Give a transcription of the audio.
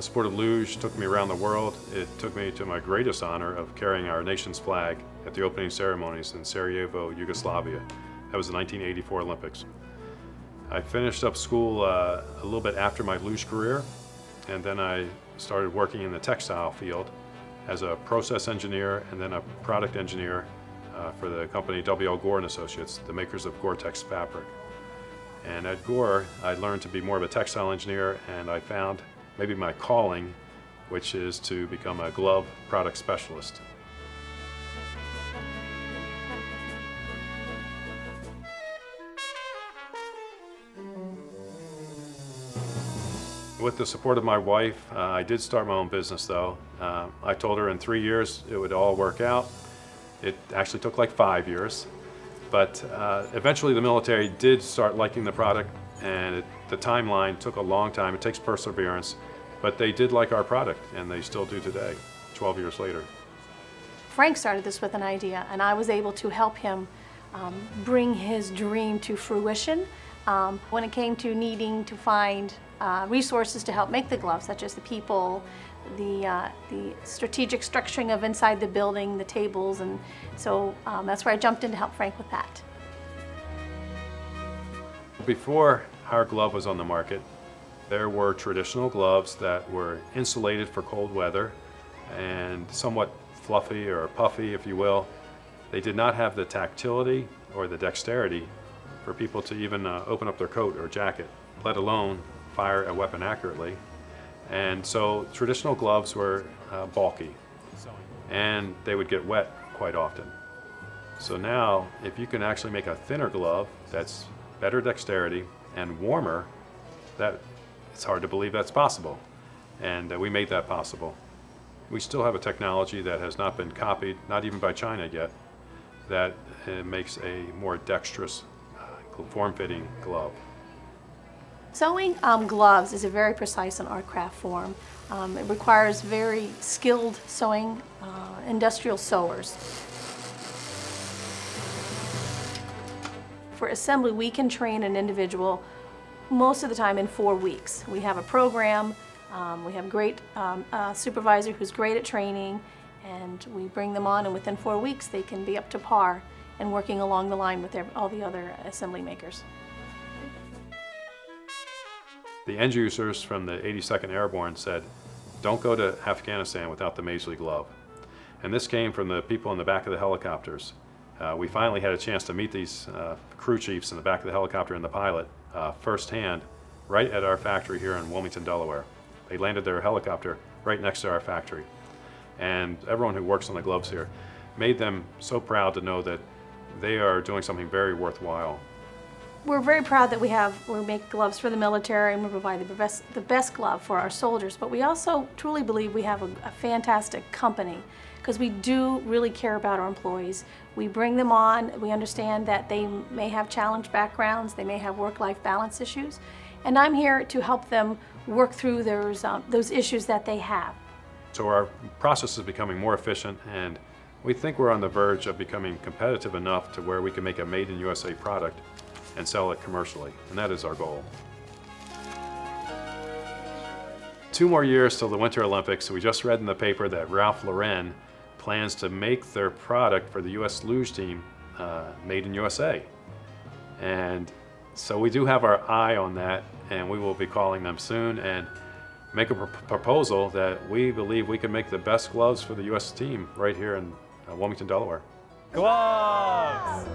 The sport of luge took me around the world. It took me to my greatest honor of carrying our nation's flag at the opening ceremonies in Sarajevo, Yugoslavia. That was the 1984 Olympics. I finished up school a little bit after my luge career, and then I started working in the textile field as a process engineer and then a product engineer for the company W.L. Gore & Associates, the makers of Gore-Tex fabric. And at Gore, I learned to be more of a textile engineer, and I found maybe my calling, which is to become a glove product specialist. With the support of my wife, I did start my own business though. I told her in 3 years it would all work out. It actually took like 5 years. But eventually the military did start liking the product, and the timeline took a long time. It takes perseverance, but they did like our product, and they still do today, 12 years later. Frank started this with an idea, and I was able to help him bring his dream to fruition. When it came to needing to find resources to help make the gloves, such as the people, the strategic structuring of inside the building, the tables, and so that's where I jumped in to help Frank with that. Before our glove was on the market, there were traditional gloves that were insulated for cold weather and somewhat fluffy or puffy, if you will. They did not have the tactility or the dexterity for people to even open up their coat or jacket, let alone fire a weapon accurately. And so traditional gloves were bulky, and they would get wet quite often. So now, if you can actually make a thinner glove that's better dexterity and warmer, it's hard to believe that's possible. And we made that possible. We still have a technology that has not been copied, not even by China yet, that makes a more dexterous, form-fitting glove. Sewing gloves is a very precise and art craft form. It requires very skilled sewing, industrial sewers. For assembly, we can train an individual most of the time in 4 weeks. We have a program, we have a great supervisor who's great at training, and we bring them on, and within 4 weeks they can be up to par and working along the line with all the other assembly makers. The end users from the 82nd Airborne said, don't go to Afghanistan without the Masley glove. And this came from the people in the back of the helicopters. We finally had a chance to meet these crew chiefs in the back of the helicopter and the pilot firsthand, right at our factory here in Wilmington, Delaware. They landed their helicopter right next to our factory. And everyone who works on the gloves here made them so proud to know that they are doing something very worthwhile. We're very proud that we make gloves for the military, and we provide the best glove for our soldiers, but we also truly believe we have a fantastic company, because we do really care about our employees. We bring them on, we understand that they may have challenged backgrounds, they may have work-life balance issues, and I'm here to help them work through those issues that they have. So our process is becoming more efficient, and we think we're on the verge of becoming competitive enough to where we can make a made-in-USA product and sell it commercially, and that is our goal. 2 more years till the Winter Olympics. We just read in the paper that Ralph Lauren plans to make their product for the U.S. luge team made in USA. And so we do have our eye on that, and we will be calling them soon and make a proposal that we believe we can make the best gloves for the U.S. team right here in Wilmington, Delaware. Gloves!